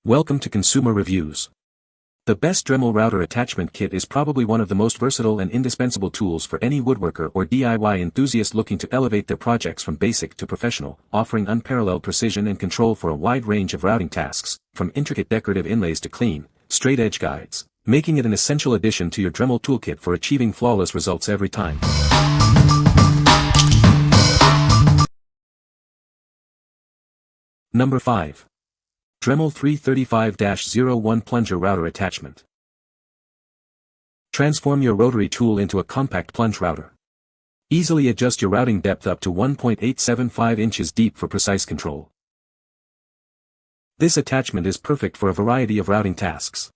Welcome to Consumer Reviews. The best Dremel Router Attachment Kit is probably one of the most versatile and indispensable tools for any woodworker or DIY enthusiast looking to elevate their projects from basic to professional, offering unparalleled precision and control for a wide range of routing tasks, from intricate decorative inlays to clean, straight-edge guides, making it an essential addition to your Dremel toolkit for achieving flawless results every time. Number 5. Dremel 335-01 Plunger Router Attachment. Transform your rotary tool into a compact plunge router. Easily adjust your routing depth up to 1.875 inches deep for precise control. This attachment is perfect for a variety of routing tasks.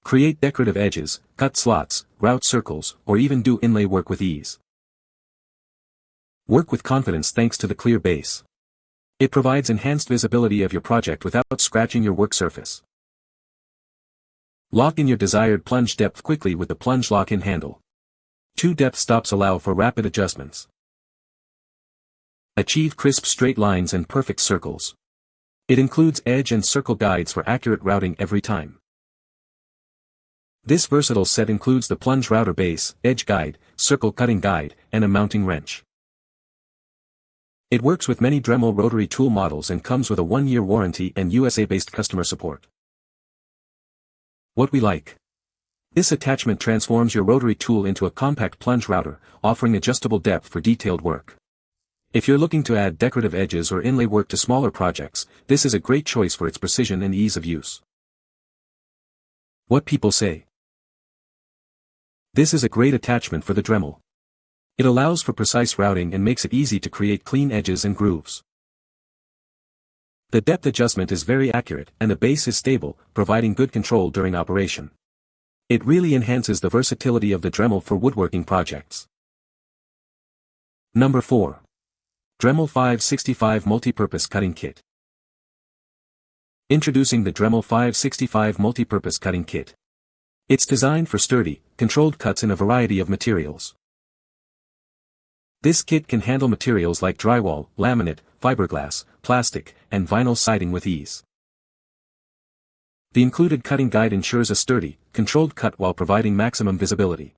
Create decorative edges, cut slots, route circles, or even do inlay work with ease. Work with confidence thanks to the clear base. It provides enhanced visibility of your project without scratching your work surface. Lock in your desired plunge depth quickly with the plunge lock-in handle. 2 depth stops allow for rapid adjustments. Achieve crisp straight lines and perfect circles. It includes edge and circle guides for accurate routing every time. This versatile set includes the plunge router base, edge guide, circle cutting guide, and a mounting wrench. It works with many Dremel rotary tool models and comes with a 1-year warranty and USA-based customer support. What we like. This attachment transforms your rotary tool into a compact plunge router, offering adjustable depth for detailed work. If you're looking to add decorative edges or inlay work to smaller projects, this is a great choice for its precision and ease of use. What people say. This is a great attachment for the Dremel. It allows for precise routing and makes it easy to create clean edges and grooves. The depth adjustment is very accurate and the base is stable, providing good control during operation. It really enhances the versatility of the Dremel for woodworking projects. Number 4. Dremel 565 Multipurpose Cutting Kit. Introducing the Dremel 565 Multipurpose Cutting Kit. It's designed for sturdy, controlled cuts in a variety of materials. This kit can handle materials like drywall, laminate, fiberglass, plastic, and vinyl siding with ease. The included cutting guide ensures a sturdy, controlled cut while providing maximum visibility.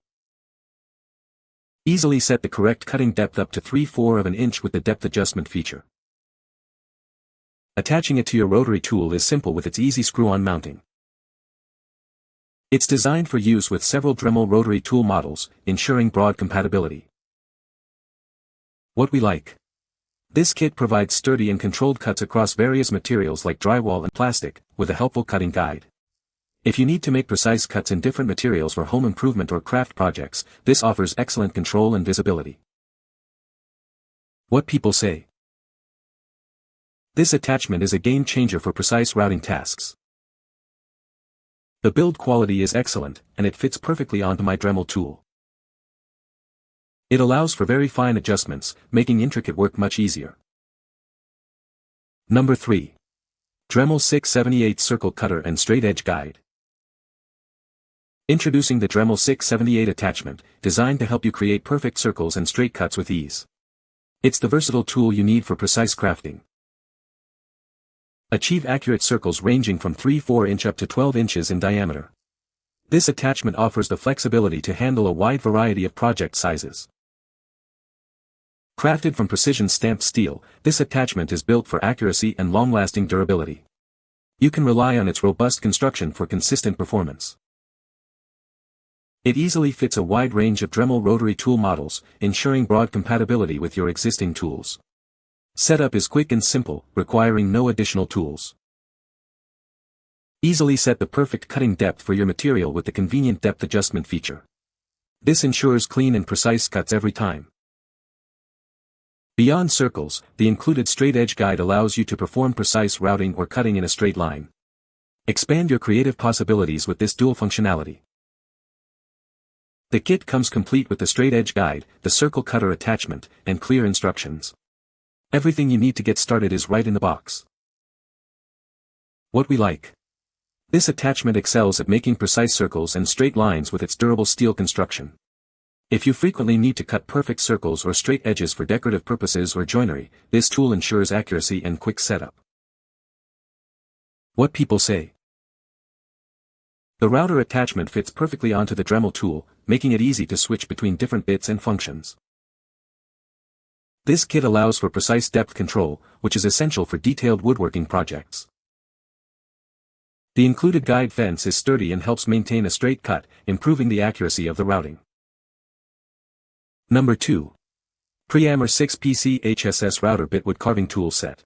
Easily set the correct cutting depth up to 3/4 of an inch with the depth adjustment feature. Attaching it to your rotary tool is simple with its easy screw-on mounting. It's designed for use with several Dremel rotary tool models, ensuring broad compatibility. What we like. This kit provides sturdy and controlled cuts across various materials like drywall and plastic, with a helpful cutting guide. If you need to make precise cuts in different materials for home improvement or craft projects, this offers excellent control and visibility. What people say. This attachment is a game changer for precise routing tasks. The build quality is excellent, and it fits perfectly onto my Dremel tool. It allows for very fine adjustments, making intricate work much easier. Number 3. Dremel 678 Circle Cutter and Straight Edge Guide. Introducing the Dremel 678 attachment, designed to help you create perfect circles and straight cuts with ease. It's the versatile tool you need for precise crafting. Achieve accurate circles ranging from 3/4 inch up to 12 inches in diameter. This attachment offers the flexibility to handle a wide variety of project sizes. Crafted from precision stamped steel, this attachment is built for accuracy and long-lasting durability. You can rely on its robust construction for consistent performance. It easily fits a wide range of Dremel rotary tool models, ensuring broad compatibility with your existing tools. Setup is quick and simple, requiring no additional tools. Easily set the perfect cutting depth for your material with the convenient depth adjustment feature. This ensures clean and precise cuts every time. Beyond circles, the included straight edge guide allows you to perform precise routing or cutting in a straight line. Expand your creative possibilities with this dual functionality. The kit comes complete with the straight edge guide, the circle cutter attachment, and clear instructions. Everything you need to get started is right in the box. What we like. This attachment excels at making precise circles and straight lines with its durable steel construction. If you frequently need to cut perfect circles or straight edges for decorative purposes or joinery, this tool ensures accuracy and quick setup. What people say. The router attachment fits perfectly onto the Dremel tool, making it easy to switch between different bits and functions. This kit allows for precise depth control, which is essential for detailed woodworking projects. The included guide fence is sturdy and helps maintain a straight cut, improving the accuracy of the routing. Number 2. Preamer 6PC HSS Router Bit Wood Carving Tool Set.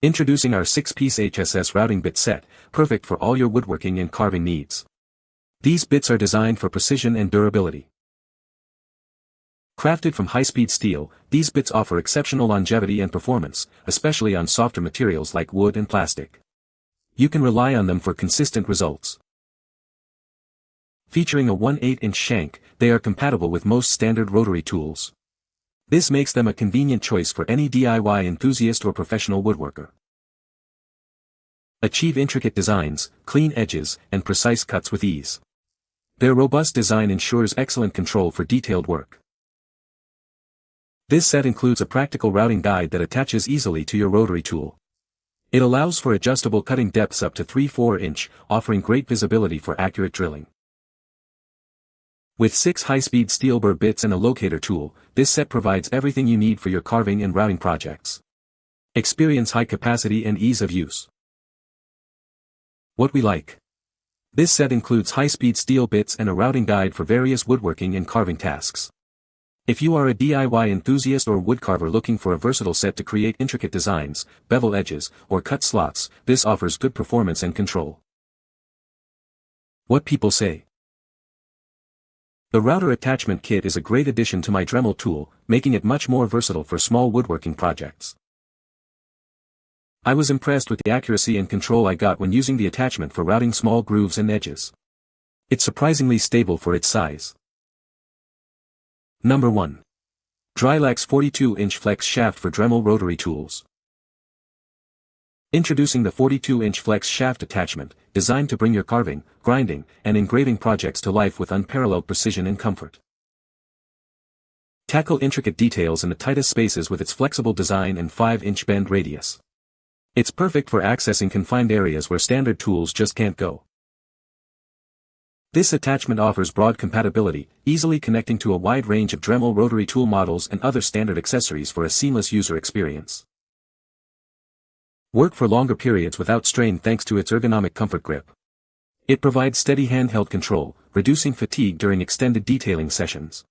Introducing our 6-piece HSS routing bit set, perfect for all your woodworking and carving needs. These bits are designed for precision and durability. Crafted from high-speed steel, these bits offer exceptional longevity and performance, especially on softer materials like wood and plastic. You can rely on them for consistent results. Featuring a 1/8-inch shank, they are compatible with most standard rotary tools. This makes them a convenient choice for any DIY enthusiast or professional woodworker. Achieve intricate designs, clean edges, and precise cuts with ease. Their robust design ensures excellent control for detailed work. This set includes a practical routing guide that attaches easily to your rotary tool. It allows for adjustable cutting depths up to 3/4 inch, offering great visibility for accurate drilling. With 6 high-speed steel burr bits and a locator tool, this set provides everything you need for your carving and routing projects. Experience high capacity and ease of use. What we like. This set includes high-speed steel bits and a routing guide for various woodworking and carving tasks. If you are a DIY enthusiast or woodcarver looking for a versatile set to create intricate designs, bevel edges, or cut slots, this offers good performance and control. What people say. The Router Attachment Kit is a great addition to my Dremel tool, making it much more versatile for small woodworking projects. I was impressed with the accuracy and control I got when using the attachment for routing small grooves and edges. It's surprisingly stable for its size. Number 1. Drilax 42-inch Flex Shaft for Dremel Rotary Tools. Introducing the 42-inch Flex Shaft Attachment, designed to bring your carving, grinding, and engraving projects to life with unparalleled precision and comfort. Tackle intricate details in the tightest spaces with its flexible design and 5-inch bend radius. It's perfect for accessing confined areas where standard tools just can't go. This attachment offers broad compatibility, easily connecting to a wide range of Dremel rotary tool models and other standard accessories for a seamless user experience. Work for longer periods without strain thanks to its ergonomic comfort grip. It provides steady handheld control, reducing fatigue during extended detailing sessions.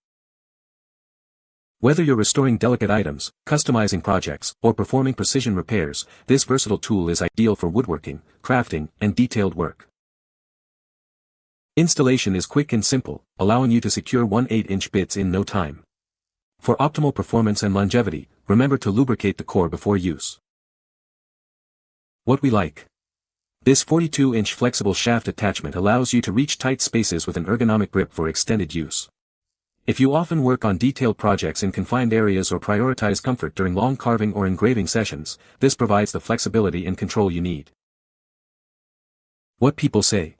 Whether you're restoring delicate items, customizing projects, or performing precision repairs, this versatile tool is ideal for woodworking, crafting, and detailed work. Installation is quick and simple, allowing you to secure 1/8-inch bits in no time. For optimal performance and longevity, remember to lubricate the core before use. What we like. This 42-inch flexible shaft attachment allows you to reach tight spaces with an ergonomic grip for extended use. If you often work on detailed projects in confined areas or prioritize comfort during long carving or engraving sessions, this provides the flexibility and control you need. What people say.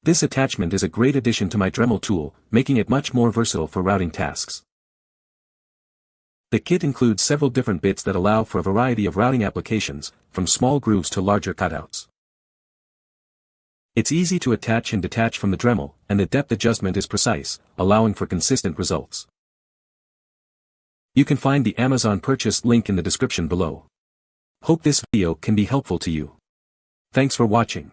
This attachment is a great addition to my Dremel tool, making it much more versatile for routing tasks. The kit includes several different bits that allow for a variety of routing applications, from small grooves to larger cutouts. It's easy to attach and detach from the Dremel, and the depth adjustment is precise, allowing for consistent results. You can find the Amazon purchase link in the description below. Hope this video can be helpful to you. Thanks for watching.